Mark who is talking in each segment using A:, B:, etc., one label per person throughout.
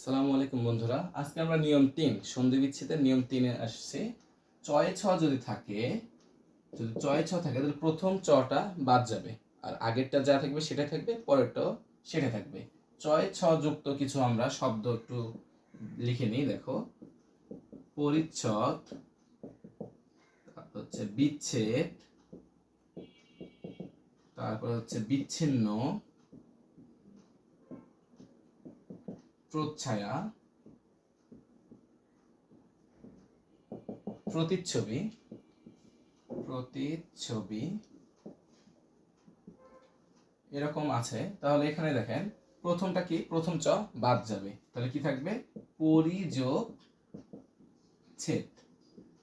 A: আসসালামু আলাইকুম বন্ধুরা, আজকে আমরা নিয়ম 3 সন্ধি বিচ্ছেদের নিয়ম 3-এ আসছি। চয়ে ছ যদি থাকে, যদি চয়ে ছ থাকে তাহলে প্রথম চটা বাদ যাবে, আর আগেরটা যা থাকবে সেটাই থাকবে, পরেরটাও সেটা থাকবে। চয়ে ছ যুক্ত কিছু আমরা শব্দ একটু লিখে নিই। দেখো, পরিচ্ছদ, তারপর হচ্ছে বিচ্ছেদ, তারপর হচ্ছে বিচ্ছিন্ন, প্রচ্ছায়া, প্রতিচ্ছবি, প্রতিচ্ছবি এরকম আছে। তাহলে এখানে দেখেন, প্রথমটা কি, প্রথম চ বাদ যাবে, তাহলে কি থাকবে, পরিযোগ ছেদ,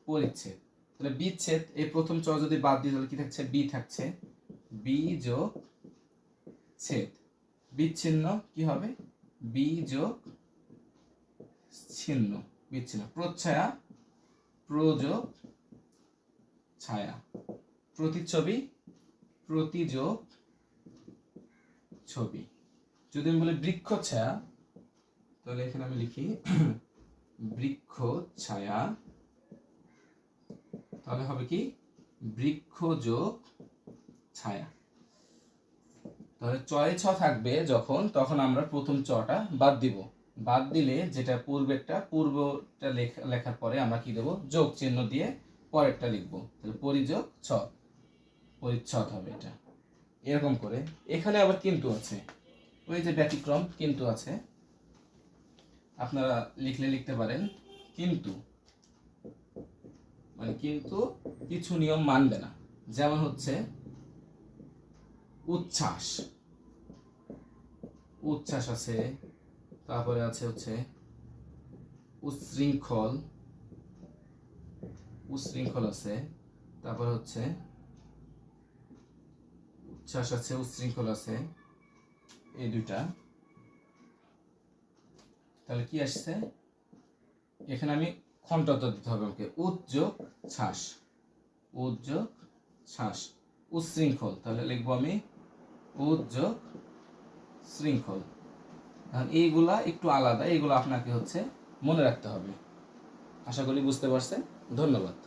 A: পরিচ্ছেদ। তাহলে বিচ্ছেদ, এই প্রথম চ যদি বাদ দিই তাহলে কি থাকছে, বি থাকছে, বি যোগ ছেদ। বিচ্ছিন্ন কি হবে, বি যোগ ছিন্ন, বিচ্ছিন্ন। প্রচ্ছায়া, প্রযোগ ছায়া। প্রতিচ্ছবি, প্রতিযোগ ছবি। যদি আমি বলি বৃক্ষ ছায়া, তাহলে এখানে আমি লিখি বৃক্ষ ছায়া, তাহলে হবে কি, বৃক্ষ যোগ ছায়া। তাহলে চয়ে ছ থাকবে যখন, তখন আমরা প্রথম চটা বাদ দিব। বাদ দিলে যেটা পূর্বটা লেখার পরে আমরা কি দেব, যোগ চিহ্ন দিয়ে পরেরটা লিখবো। তাহলে পরিযোগ ছ, পরিচ্ছদ হবে এটা। এরকম করে এখানে আবার কিন্তু আছে, ওই যে ব্যতিক্রম কিন্তু আছে, আপনারা লিখলে লিখতে পারেন। কিন্তু মানে কিন্তু কিছু নিয়ম মানবে না, যেমন হচ্ছে উচ্ছ্বাস, উচ্ছ্বাস আছে, তারপরে আছে হচ্ছে উচ্ছৃঙ্খল, উচ্ছৃঙ্খল আছে, তারপর হচ্ছে উচ্ছ্বাস আছে, উচ্ছৃঙ্খল আছে, এই দুইটা। তাহলে কি আসছে, এখানে আমি খণ্ডান্তর দিতে হবে আমাকে, উদ্যোগ শ্বাস, উদ্যোগ শ্বাস। উচ্ছৃঙ্খল, তাহলে লিখবো আমি উদ্যোগ শৃঙ্খল। এইগুলা একটু আলাদা, এইগুলো আপনাকে হচ্ছে মনে রাখতে হবে। আশা করি বুঝতে পারছেন। ধন্যবাদ।